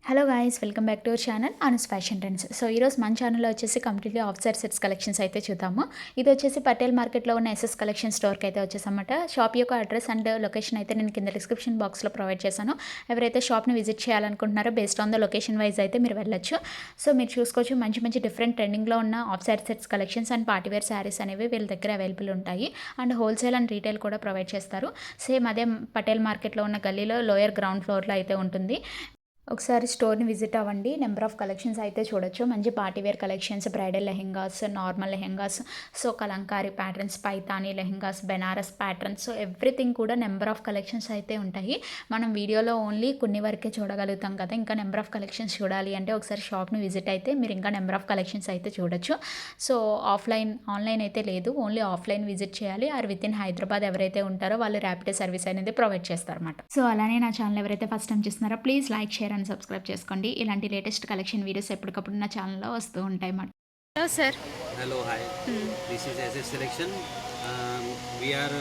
Hello guys, welcome back to our channel Anu's fashion trends. So ఈరోజు మన ఛానల్లో వచ్చేసి completely off side sets collections అయితే చూద్దాము. ఇది వచ్చేసి పటేల్ మార్కెట్లో ఉన్న ఎస్ఎస్ కలెక్షన్ స్టోర్కి అయితే వచ్చేసన్నమాట. షాప్ యొక్క అడ్రస్ అండ్ లొకేషన్ అయితే నేను కింద డిస్క్రిప్షన్ బాక్స్లో ప్రొవైడ్ చేశాను. ఎవరైతే షాప్ని విజిట్ చేయాలనుకుంటున్నారో based on the location wise అయితే మీరు వెళ్ళొచ్చు. సో మీరు చూసుకోవచ్చు, మంచి మంచి డిఫరెంట్ ట్రెండింగ్లో ఉన్న off side sets collections and partywear saris అనేవి వీళ్ళ దగ్గర అవైలబుల్ ఉంటాయి. అండ్ హోల్సేల్ అండ్ రీటైల్ కూడా ప్రొవైడ్ చేస్తారు. సేమ్ అదే పటేల్ మార్కెట్లో ఉన్న గల్లీలో లోయర్ గ్రౌండ్ ఫ్లోర్లో అయితే ఉంటుంది. ఒకసారి స్టోర్ని విజిట్ అవ్వండి. నెంబర్ ఆఫ్ కలెక్షన్స్ అయితే చూడొచ్చు. మంచి partywear collections, bridal lehengas, normal lehengas, so Kalamkari patterns, Paithani lehengas, Banaras patterns, so everything కూడా నెంబర్ ఆఫ్ కలెక్షన్స్ అయితే ఉంటాయి. మనం వీడియోలో ఓన్లీ కొన్ని వరకే చూడగలుగుతాం కదా, ఇంకా నెంబర్ ఆఫ్ కలెక్షన్స్ చూడాలి అంటే ఒకసారి షాప్ని విజిట్ అయితే మీరు ఇంకా నెంబర్ ఆఫ్ కలెక్షన్స్ అయితే చూడొచ్చు. సో ఆన్లైన్ అయితే లేదు, ఓన్లీ ఆఫ్లైన్ విజిట్ చేయాలి. ఆర్ విత్ ఇన్ హైదరాబాద్ ఎవరైతే ఉంటారో వాళ్ళు ర్యాపిడో సర్వీస్ అనేది ప్రొవైడ్ చేస్తారన్నమాట. సో అలానే నా ఛానల్ ఎవరైతే ఫస్ట్ టైం చూస్తున్నారో please like, share and subscribe చేసుకోండి. ఇలాంటి లేటెస్ట్ కలెక్షన్ వీడియోస్ ఎప్పటికప్పుడు నా ఛానల్లో వస్తూ ఉంటాయి అన్నమాట. Hello sir. Hello, hi. This is SS Selection. We are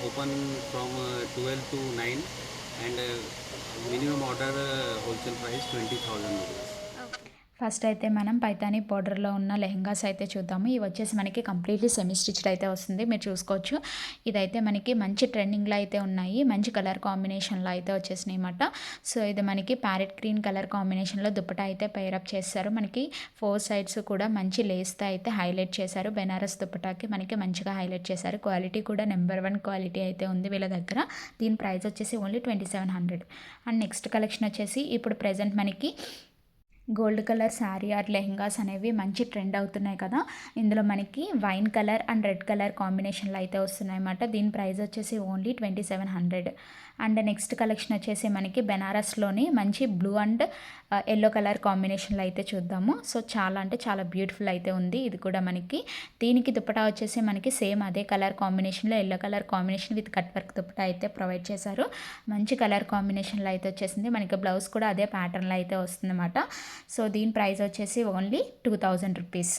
open from 12 to 9 and minimum order wholesale price 20,000 rupees. First అయితే మనం పైతానీ బార్డర్లో ఉన్న లెహెంగాస్ అయితే చూద్దాము. ఇవి వచ్చేసి మనకి కంప్లీట్లీ సెమీ స్టిచ్డ్ అయితే వస్తుంది, మీరు చూసుకోవచ్చు. ఇదైతే మనకి మంచి ట్రెండింగ్లో అయితే ఉన్నాయి, మంచి కలర్ కాంబినేషన్లో అయితే వచ్చేసినాయి అన్నమాట. సో ఇది మనకి ప్యారెట్ గ్రీన్ కలర్ కాంబినేషన్లో దుపట్టా అయితే పేరప్ చేస్తారు. మనకి 4 సైడ్స్ కూడా మంచి లేస్తో అయితే హైలైట్ చేశారు. బెనారస్ దుపట్టాకి మనకి మంచిగా హైలైట్ చేశారు. క్వాలిటీ కూడా నెంబర్ 1 క్వాలిటీ అయితే ఉంది వీళ్ళ దగ్గర. దీని ప్రైస్ వచ్చేసి ఓన్లీ 2700. అండ్ నెక్స్ట్ కలెక్షన్ వచ్చేసి ఇప్పుడు ప్రెజెంట్ మనకి gold colour sari or lehengas అనేవి మంచి ట్రెండ్ అవుతున్నాయి కదా. ఇందులో మనకి wine colour and red colour కాంబినేషన్లో అయితే వస్తున్నాయి అన్నమాట. దీని ప్రైస్ వచ్చేసి ఓన్లీ 2700. అండ్ నెక్స్ట్ కలెక్షన్ వచ్చేసి మనకి బెనారస్లోని మంచి బ్లూ అండ్ ఎల్లో కలర్ కాంబినేషన్లో అయితే చూద్దాము. సో చాలా అంటే చాలా బ్యూటిఫుల్ అయితే ఉంది. ఇది కూడా మనకి దీనికి దుపట్టా వచ్చేసి మనకి సేమ్ అదే కలర్ కాంబినేషన్లో yellow colour combination with cut work dupatta అయితే ప్రొవైడ్ చేశారు. మంచి కలర్ కాంబినేషన్లో అయితే వచ్చేసింది. మనకి బ్లౌజ్ కూడా అదే ప్యాటర్న్లో అయితే వస్తుంది అన్నమాట. సో దీని ప్రైస్ వచ్చేసి only 2000 rupees.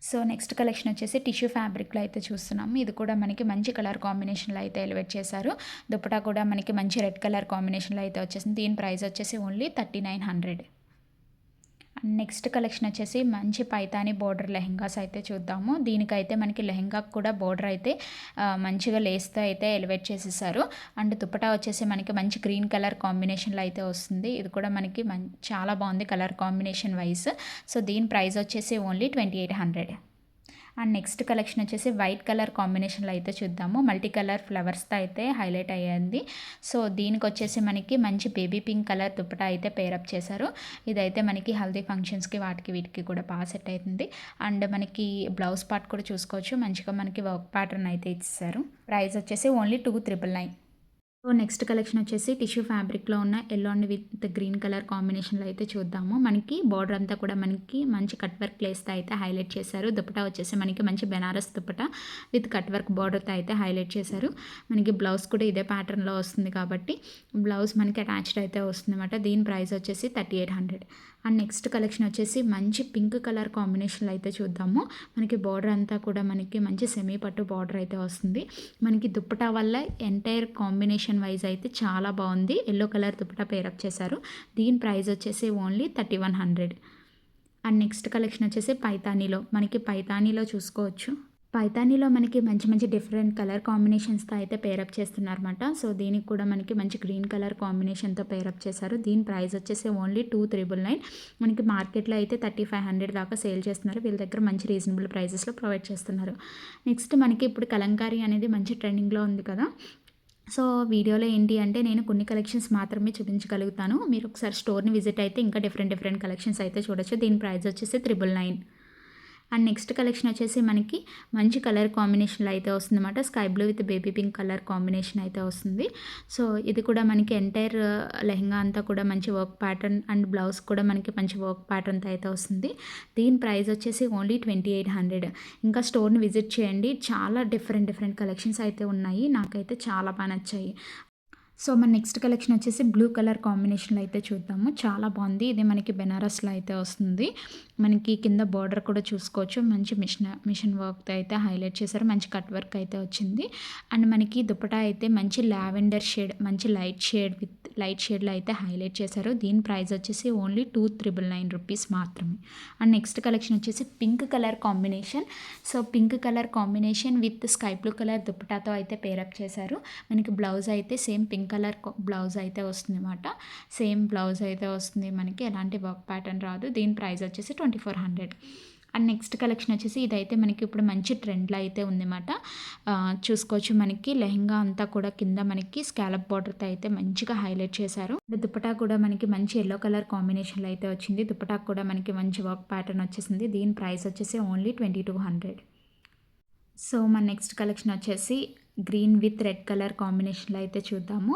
So next collection వచ్చేసి టిష్యూ ఫ్యాబ్రిక్లో అయితే చూస్తున్నాము. ఇది కూడా మనకి మంచి కలర్ కాంబినేషన్లో అయితే ఎలివేట్ చేశారు. దుపట్టా కూడా మనకి మంచి రెడ్ కలర్ కాంబినేషన్లో అయితే వచ్చేసింది. దీని ప్రైస్ వచ్చేసి ఓన్లీ 3900. నెక్స్ట్ కలెక్షన్ వచ్చేసి మంచి పైతానీ బోర్డర్ లెహెంగాస్ అయితే చూద్దాము. దీనికైతే మనకి లెహెంగాకు కూడా బోర్డర్ అయితే మంచిగా లేస్తో అయితే ఎలివేట్ చేసేసారు. అండ్ దుపట్టా వచ్చేసి మనకి మంచి గ్రీన్ కలర్ కాంబినేషన్లో అయితే వస్తుంది. ఇది కూడా మనకి చాలా బాగుంది కలర్ కాంబినేషన్ వైజ్. సో దీని ప్రైస్ వచ్చేసి ఓన్లీ 2800. అండ్ నెక్స్ట్ కలెక్షన్ వచ్చేసి వైట్ కలర్ కాంబినేషన్లో అయితే చూద్దాము. మల్టీ కలర్ ఫ్లవర్స్తో అయితే హైలైట్ అయ్యింది. సో దీనికి వచ్చేసి మనకి మంచి బేబీ పింక్ కలర్ దుపట్టా అయితే పేరప్ చేశారు. ఇదైతే మనకి హల్దీ ఫంక్షన్స్కి వాటికి వీటికి కూడా బాగా సెట్ అవుతుంది. అండ్ మనకి బ్లౌజ్ పార్ట్ కూడా చూసుకోవచ్చు, మంచిగా మనకి వర్క్ ప్యాటర్న్ అయితే ఇచ్చేసారు. ప్రైస్ వచ్చేసి ఓన్లీ 2999. సో నెక్స్ట్ కలెక్షన్ వచ్చేసి టిష్యూ ఫ్యాబ్రిక్లో ఉన్న yellow and with green colour కాంబినేషన్లో అయితే చూద్దాము. మనకి బార్డర్ అంతా కూడా మనకి మంచి కట్ వర్క్ ప్లేస్తో అయితే హైలైట్ చేశారు. దుపట్టా వచ్చేసి మనకి మంచి Banaras dupatta with cut work బార్డర్తో అయితే హైలైట్ చేశారు. మనకి బ్లౌజ్ కూడా ఇదే ప్యాటర్న్లో వస్తుంది కాబట్టి బ్లౌజ్ మనకి అటాచ్డ్ అయితే వస్తుంది అన్నమాట. దీని ప్రైస్ వచ్చేసి 3800. అండ్ నెక్స్ట్ కలెక్షన్ వచ్చేసి మంచి పింక్ కలర్ కాంబినేషన్లో అయితే చూద్దాము. మనకి బార్డర్ అంతా కూడా మనకి మంచి సెమీ పట్టు బార్డర్ అయితే వస్తుంది. మనకి దుపట్టా వల్ల ఎంటైర్ కాంబినేషన్ వైజ్ అయితే చాలా బాగుంది. ఎల్లో కలర్ దుపట్టా పేరప్ చేశారు. దీని ప్రైస్ వచ్చేసి ఓన్లీ 3100. అండ్ నెక్స్ట్ కలెక్షన్ వచ్చేసి పైతానీలో చూసుకోవచ్చు. పైతానీలో మనకి మంచి మంచి డిఫరెంట్ కలర్ కాంబినేషన్స్తో అయితే పేరప్ చేస్తున్నారన్నమాట. సో దీనికి కూడా మనకి మంచి గ్రీన్ కలర్ కాంబినేషన్తో పేరప్ చేశారు. దీని ప్రైస్ వచ్చేసి ఓన్లీ 2999. మనకి మార్కెట్లో అయితే 3500 దాకా సేల్ చేస్తున్నారు. వీళ్ళ దగ్గర మంచి రీజనబుల్ ప్రైజెస్లో ప్రొవైడ్ చేస్తున్నారు. నెక్స్ట్ మనకి ఇప్పుడు కలంకారీ అనేది మంచి ట్రెండింగ్లో ఉంది కదా. సో వీడియోలో ఏంటి అంటే నేను కొన్ని కలెక్షన్స్ మాత్రమే చూపించగలుగుతాను. మీరు ఒకసారి స్టోర్ని విజిట్ అయితే ఇంకా డిఫరెంట్ కలెక్షన్స్ అయితే చూడొచ్చు. దీని ప్రైస్ వచ్చేసి 999. అండ్ నెక్స్ట్ కలెక్షన్ వచ్చేసి మనకి మంచి కలర్ కాంబినేషన్లో అయితే వస్తుందన్నమాట. Sky blue with baby pink colour combination అయితే వస్తుంది. సో ఇది కూడా మనకి ఎంటైర్ లెహంగా అంతా కూడా మంచి వర్క్ ప్యాటర్న్ అండ్ బ్లౌజ్ కూడా మనకి మంచి వర్క్ ప్యాటర్న్తో అయితే వస్తుంది. దీని ప్రైస్ వచ్చేసి ఓన్లీ 2800. ఇంకా స్టోర్ని విజిట్ చేయండి, చాలా డిఫరెంట్ కలెక్షన్స్ అయితే ఉన్నాయి. నాకైతే చాలా బాగా నచ్చాయి. సో మన నెక్స్ట్ కలెక్షన్ వచ్చేసి బ్లూ కలర్ కాంబినేషన్లో అయితే చూద్దాము. చాలా బాగుంది. ఇది మనకి బెనారస్లో అయితే వస్తుంది. మనకి కింద బార్డర్ కూడా చూసుకోవచ్చు, మంచి మిషన్ వర్క్తో అయితే హైలైట్ చేశారు. మంచి కట్ వర్క్ అయితే వచ్చింది. అండ్ మనకి దుపట్టా అయితే మంచి లావెండర్ షేడ్, మంచి లైట్ షేడ్ విత్ లైట్ షేడ్లో అయితే హైలైట్ చేశారు. దీని ప్రైస్ వచ్చేసి ఓన్లీ 2,999 రూపీస్ మాత్రమే. అండ్ నెక్స్ట్ కలెక్షన్ వచ్చేసి pink colour combination. So pink colour combination with sky blue colour దుపట్టాతో అయితే పేరప్ చేశారు. మనకి బ్లౌజ్ అయితే సేమ్ పింక్ కలర్ బ్లౌజ్ అయితే వస్తుంది అన్నమాట. సేమ్ బ్లౌజ్ అయితే వస్తుంది మనకి, ఎలాంటి వర్క్ ప్యాటర్న్ రాదు. దీని ప్రైస్ వచ్చేసి 2,400. అండ్ నెక్స్ట్ కలెక్షన్ వచ్చేసి ఇదైతే మనకి ఇప్పుడు మంచి ట్రెండ్లో అయితే ఉందన్నమాట. చూసుకోవచ్చు, మనకి లెహంగా అంతా కూడా కింద మనకి స్కాలప్ బార్డర్తో అయితే మంచిగా హైలైట్ చేశారు. దుపట్టా కూడా మనకి మంచి ఎల్లో కలర్ కాంబినేషన్లో అయితే వచ్చింది. దుపట్టా కూడా మనకి మంచి వర్క్ ప్యాటర్న్ వచ్చేసింది. దీని ప్రైస్ వచ్చేసి ఓన్లీ 2,200. సో మన నెక్స్ట్ కలెక్షన్ వచ్చేసి గ్రీన్ విత్ రెడ్ కలర్ కాంబినేషన్లో అయితే చూద్దాము.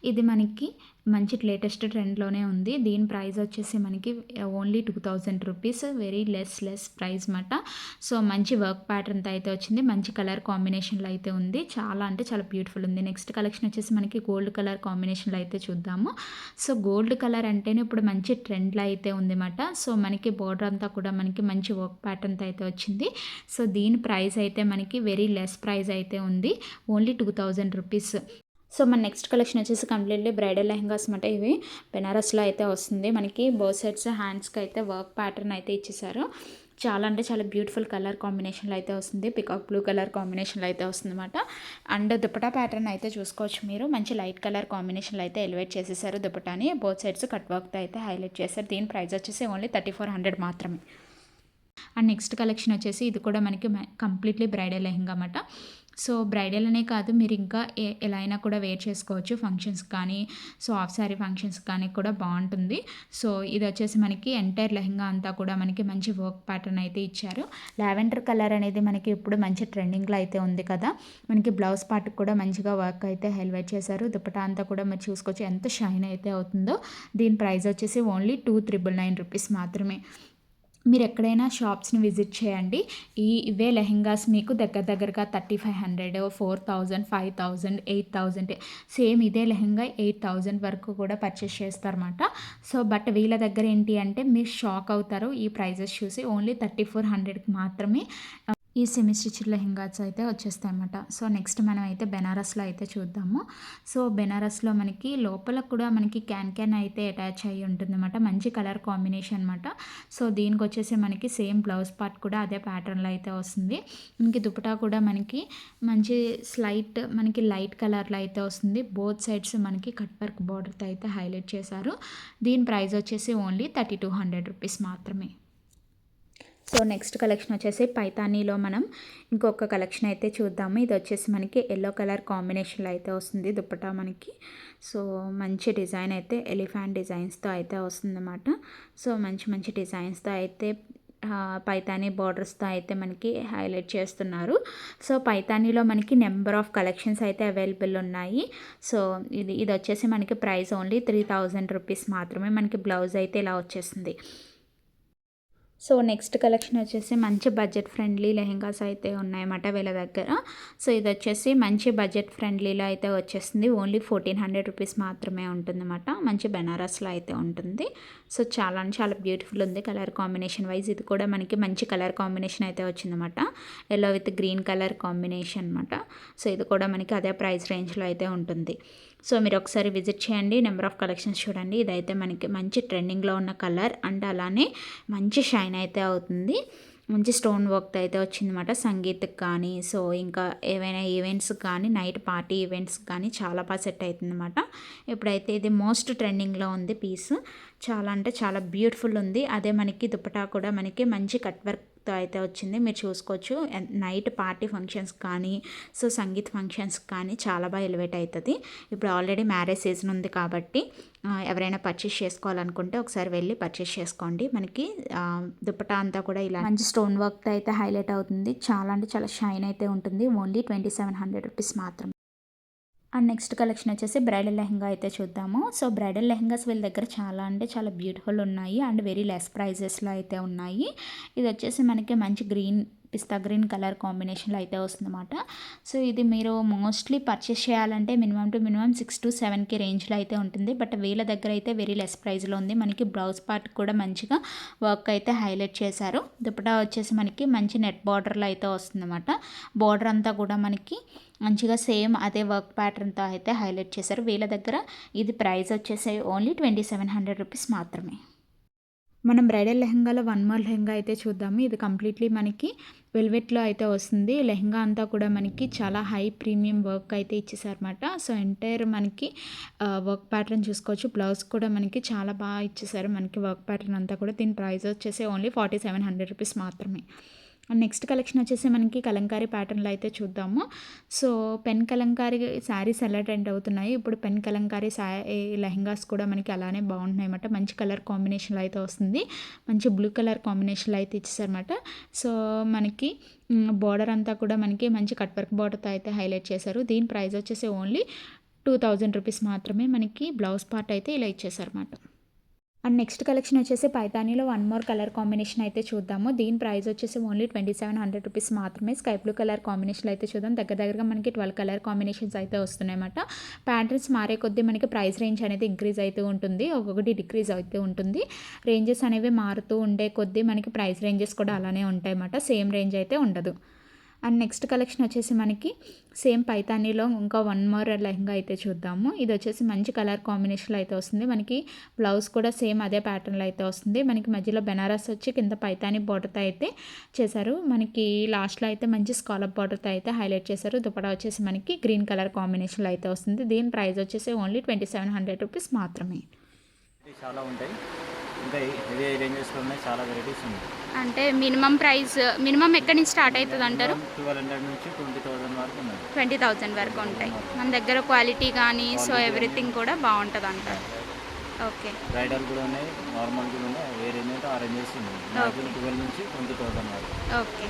ఇది మనకి మంచి లేటెస్ట్ ట్రెండ్లోనే ఉంది. దీని ప్రైస్ వచ్చేసి మనకి only 2,000 rupees. Very less price మాట. సో మంచి వర్క్ ప్యాటర్న్తో అయితే వచ్చింది. మంచి కలర్ కాంబినేషన్లో అయితే ఉంది. చాలా అంటే చాలా బ్యూటిఫుల్ ఉంది. నెక్స్ట్ కలెక్షన్ వచ్చేసి మనకి గోల్డ్ కలర్ కాంబినేషన్లో అయితే చూద్దాము. సో గోల్డ్ కలర్ అంటేనే ఇప్పుడు మంచి ట్రెండ్లో అయితే ఉంది మాట. సో మనకి బోర్డర్ అంతా కూడా మనకి మంచి వర్క్ ప్యాటర్న్తో అయితే వచ్చింది. సో దీని ప్రైస్ అయితే మనకి వెరీ లెస్ ప్రైస్ అయితే ఉంది. Only 2,000 rupees. సో మన నెక్స్ట్ కలెక్షన్ వచ్చేసి కంప్లీట్లీ బ్రైడల్ లెహంగాస్ అనమాట. ఇవి బెనారస్లో అయితే వస్తుంది. మనకి బోత్ సైడ్స్ హ్యాండ్స్కి అయితే వర్క్ ప్యాటర్న్ అయితే ఇచ్చేసారు. చాలా అంటే చాలా బ్యూటిఫుల్ కలర్ కాంబినేషన్లో అయితే వస్తుంది. పికాక్ బ్లూ కలర్ కాంబినేషన్లో అయితే వస్తుంది అనమాట. అండ్ దుపట్టా ప్యాటర్న్ అయితే చూసుకోవచ్చు మీరు. మంచి లైట్ కలర్ కాంబినేషన్లో అయితే ఎలివేట్ చేసేసారు దుపట్టాని. బోత్ సైడ్స్ కట్ వర్క్తో అయితే హైలైట్ చేశారు. దీని ప్రైస్ వచ్చేసి ఓన్లీ 3,400 మాత్రమే. అండ్ నెక్స్ట్ కలెక్షన్ వచ్చేసి ఇది కూడా మనకి కంప్లీట్లీ బ్రైడల్ లెహంగా అన్నమాట. సో బ్రైడల్ అనే కాదు, మీరు ఇంకా ఎలా అయినా కూడా వేర్ చేసుకోవచ్చు. ఫంక్షన్స్ కానీ, సో హాఫ్ శారీ ఫంక్షన్స్ కానీ కూడా బాగుంటుంది. సో ఇది వచ్చేసి మనకి ఎంటైర్ లెహంగా అంతా కూడా మనకి మంచి వర్క్ ప్యాటర్న్ అయితే ఇచ్చారు. లావెండర్ కలర్ అనేది మనకి ఇప్పుడు మంచి ట్రెండింగ్లో అయితే ఉంది కదా. మనకి బ్లౌజ్ పార్ట్కి కూడా మంచిగా వర్క్ అయితే హైలైట్ చేశారు. దుపట్టా అంతా కూడా మీరు చూసుకోవచ్చు ఎంత షైన్ అయితే అవుతుందో. దీని ప్రైస్ వచ్చేసి ఓన్లీ 2,999 రూపీస్ మాత్రమే. మీరు ఎక్కడైనా షాప్స్ని విజిట్ చేయండి. ఇవే లెహెంగాస్ మీకు దగ్గరగా 3,500, 4,000, 5,000, 8,000 సేమ్ ఇదే లెహెంగా 8,000 వరకు కూడా పర్చేస్ చేస్తారన్నమాట. సో బట్ వీళ్ళ దగ్గర ఏంటి అంటే మీరు షాక్ అవుతారు ఈ ప్రైజెస్ చూసి. ఓన్లీ 3,400కి మాత్రమే ఈ సెమీ స్టిచ్డ్ లెహెంగాస్ అయితే వచ్చేస్తాయి అన్నమాట. సో నెక్స్ట్ మనం అయితే బెనారస్లో అయితే చూద్దాము. సో బెనారస్లో మనకి లోపల కూడా మనకి క్యాన్ అయితే అటాచ్ అయ్యి ఉంటుంది అన్నమాట. మంచి కలర్ కాంబినేషన్ అనమాట. సో దీనికి వచ్చేసి మనకి సేమ్ బ్లౌజ్ పార్ట్ కూడా అదే ప్యాటర్న్లో అయితే వస్తుంది. మనకి దుపట్టా కూడా మనకి మంచి మనకి లైట్ కలర్లో అయితే వస్తుంది. బోత్ సైడ్స్ మనకి కట్ వర్క్ బార్డర్తో అయితే హైలైట్ చేశారు. దీని ప్రైస్ వచ్చేసి ఓన్లీ 3,200 రూపీస్ మాత్రమే. సో నెక్స్ట్ కలెక్షన్ వచ్చేసి పైతానీలో మనం ఇంకొక కలెక్షన్ అయితే చూద్దాము. ఇది వచ్చేసి మనకి ఎల్లో కలర్ కాంబినేషన్లో అయితే వస్తుంది దుపట్టా మనకి. సో మంచి డిజైన్ అయితే ఎలిఫెంట్ డిజైన్స్తో అయితే వస్తుందన్నమాట. సో మంచి డిజైన్స్తో అయితే పైతానీ బార్డర్స్తో అయితే మనకి హైలైట్ చేస్తున్నారు. సో పైతానీలో మనకి నెంబర్ ఆఫ్ కలెక్షన్స్ అయితే అవైలబుల్ ఉన్నాయి. సో ఇది వచ్చేసి మనకి ప్రైస్ ఓన్లీ 3,000 రూపీస్ మాత్రమే. మనకి బ్లౌజ్ అయితే ఇలా వచ్చేస్తుంది. సో నెక్స్ట్ కలెక్షన్ వచ్చేసి మంచి బడ్జెట్ ఫ్రెండ్లీ లెహెంగాస్ అయితే ఉన్నాయన్నమాట వీళ్ళ దగ్గర. సో ఇది వచ్చేసి మంచి బడ్జెట్ ఫ్రెండ్లీలో అయితే వచ్చేస్తుంది. ఓన్లీ 1,400 రూపీస్ మాత్రమే ఉంటుందన్నమాట. మంచి బెనారస్లో అయితే ఉంటుంది. సో చాలా బ్యూటిఫుల్ ఉంది కలర్ కాంబినేషన్ వైజ్. ఇది కూడా మనకి మంచి కలర్ కాంబినేషన్ అయితే వచ్చిందన్నమాట. Yellow with green colour combination అనమాట. సో ఇది కూడా మనకి అదే ప్రైస్ రేంజ్లో అయితే ఉంటుంది. సో మీరు ఒకసారి విజిట్ చేయండి. నెంబర్ ఆఫ్ కలెక్షన్స్ చూడండి. ఇదైతే మనకి మంచి ట్రెండింగ్లో ఉన్న కలర్ అండ్ అలానే మంచి షైన్ అయితే అవుతుంది. మంచి స్టోన్ వర్క్ అయితే వచ్చిందన్నమాట. సంగీత్కి కానీ, సో ఇంకా ఏవైనా ఈవెంట్స్కి కానీ, నైట్ పార్టీ ఈవెంట్స్కి కానీ చాలా బాగా సెట్ అవుతుందన్నమాట. ఇప్పుడైతే ఇది మోస్ట్ ట్రెండింగ్లో ఉంది పీస్. చాలా అంటే చాలా బ్యూటిఫుల్ ఉంది. అదే మనకి దుపట్టా కూడా మనకి మంచి కట్ వర్క్తో అయితే వచ్చింది. మీరు చూసుకోవచ్చు నైట్ పార్టీ ఫంక్షన్స్ కానీ, సో సంగీత్ ఫంక్షన్స్ కానీ చాలా బాగా ఎలివేట్ అవుతుంది. ఇప్పుడు ఆల్రెడీ మ్యారేజ్ సీజన్ ఉంది కాబట్టి ఎవరైనా పర్చేస్ చేసుకోవాలనుకుంటే ఒకసారి వెళ్ళి పర్చేస్ చేసుకోండి. మనకి దుపట్టా అంతా కూడా ఇలా మంచి స్టోన్ వర్క్తో అయితే హైలైట్ అవుతుంది. చాలా అంటే చాలా షైన్ అయితే ఉంటుంది. ఓన్లీ 2,700 రూపీస్ మాత్రమే. అండ్ నెక్స్ట్ కలెక్షన్ వచ్చేసి బ్రైడల్ లెహంగా అయితే చూద్దాము. సో బ్రైడల్ లెహంగాస్ వీళ్ళ దగ్గర చాలా అంటే చాలా బ్యూటిఫుల్ ఉన్నాయి అండ్ వెరీ లెస్ ప్రైజెస్లో అయితే ఉన్నాయి. ఇది వచ్చేసి మనకి మంచి పిస్తా గ్రీన్ కలర్ కాంబినేషన్లో అయితే వస్తుందన్నమాట. సో ఇది మీరు మోస్ట్లీ పర్చేస్ చేయాలంటే మినిమం 6 to 7K రేంజ్లో అయితే ఉంటుంది. బట్ వీళ్ళ దగ్గర అయితే వెరీ లెస్ ప్రైస్లో ఉంది. మనకి బ్లౌజ్ పార్ట్ కూడా మంచిగా వర్క్ అయితే హైలైట్ చేశారు. దుపట్టా వచ్చేసి మనకి మంచి నెట్ బార్డర్లో అయితే వస్తుందన్నమాట. బార్డర్ అంతా కూడా మనకి మంచిగా సేమ్ అదే వర్క్ ప్యాటర్న్తో అయితే హైలైట్ చేశారు. వీళ్ళ దగ్గర ఇది ప్రైస్ వచ్చేసి ఓన్లీ 2700 రూపీస్ మాత్రమే. మనం బ్రైడల్ లెహంగాలో వన్ మోర్ లెహంగా అయితే చూద్దాము. ఇది కంప్లీట్లీ మనకి వెల్వెట్లో అయితే వస్తుంది. లెహంగా అంతా కూడా మనకి చాలా హై ప్రీమియం వర్క్ అయితే ఇచ్చేసారన్నమాట. సో ఎంటైర్ మనకి వర్క్ ప్యాటర్న్ చూసుకోవచ్చు. బ్లౌజ్ కూడా మనకి చాలా బాగా ఇచ్చేసారు. మనకి వర్క్ ప్యాటర్న్ అంతా కూడా. దీని ప్రైస్ వచ్చేసి ఓన్లీ 4700 రూపీస్ మాత్రమే. నెక్స్ట్ కలెక్షన్ వచ్చేసి మనకి కలంకారీ ప్యాటర్న్లో అయితే చూద్దాము. సో పెన్ కలంకారీ శారీస్ ఎలా ట్రెండ్ అవుతున్నాయి, ఇప్పుడు పెన్ కలంకారీ లెహంగాస్ కూడా మనకి అలానే బాగుంటున్నాయి అన్నమాట. మంచి కలర్ కాంబినేషన్లో అయితే వస్తుంది. మంచి బ్లూ కలర్ కాంబినేషన్లో అయితే ఇచ్చేసారన్నమాట. సో మనకి బార్డర్ అంతా కూడా మనకి మంచి కట్ వర్క్ బార్డర్తో అయితే హైలైట్ చేశారు. దీని ప్రైస్ వచ్చేసి ఓన్లీ 2000 రూపీస్ మాత్రమే. మనకి బ్లౌజ్ పార్ట్ అయితే ఇలా ఇచ్చేసారన్నమాట. అండ్ నెక్స్ట్ కలెక్షన్ వచ్చేసి పైతానీలో వన్ మోర్ కలర్ కాంబినేషన్ అయితే చూద్దాము. దీని ప్రైస్ వచ్చేసి ఓన్లీ 2700 రూపీస్ మాత్రమే. స్కై బ్లూ కలర్ కాంబినేషన్ అయితే చూద్దాం. దగ్గరగా మనకి 12 కలర్ కాంబినేషన్స్ అయితే వస్తున్నాయి అన్నమాట. ప్యాటర్న్స్ మారే కొద్దీ మనకి ప్రైస్ రేంజ్ అనేది ఇంక్రీజ్ అయితే ఉంటుంది, ఒక్కొక్కటి డిక్రీజ్ అయితే ఉంటుంది. రేంజెస్ అనేవి మారుతూ ఉండే కొద్దీ మనకి ప్రైస్ రేంజెస్ కూడా అలానే ఉంటాయి అన్నమాట. సేమ్ రేంజ్ అయితే ఉండదు. అండ్ నెక్స్ట్ కలెక్షన్ వచ్చేసి మనకి సేమ్ పైతానీలో ఇంకా వన్ మోర్ లెహంగా అయితే చూద్దాము. ఇది వచ్చేసి మంచి కలర్ కాంబినేషన్లో అయితే వస్తుంది. మనకి బ్లౌజ్ కూడా సేమ్ అదే ప్యాటర్న్లో అయితే వస్తుంది. మనకి మధ్యలో బెనారస్ వచ్చి కింద పైతానీ బార్డర్తో అయితే చేశారు. మనకి లాస్ట్లో అయితే మంచి స్కాలప్ బార్డర్తో అయితే హైలైట్ చేశారు. దుపట్టా వచ్చేసి మనకి గ్రీన్ కలర్ కాంబినేషన్లో అయితే వస్తుంది. దీని ప్రైస్ వచ్చేసి ఓన్లీ 2700 రూపీస్ మాత్రమే. చాలా ఉంటాయి, ఇంకా హెవీ రేంజెస్లో ఉన్నాయి, చాలా వెరైటీస్ ఉన్నాయి. అంటే మినిమం ఎక్కడి నుంచి స్టార్ట్ అవుతుంది అంటారు? 1200 నుంచి 20,000 వరకు ఉన్నాయి. 20,000 వరకు ఉంటాయి మన దగ్గర. క్వాలిటీ కానీ సో ఎవ్రీథింగ్ కూడా బాగుంటుంది అంటారు. ఓకే. బ్రైడల్ కూడా ఉన్నాయి, నార్మల్ కూడా ఉన్నాయి. ఏ రేంజ్ అయితే ఆ రేంజెస్ ఉన్నాయి. 12 నుంచి 20,000 వరకు. ఓకే.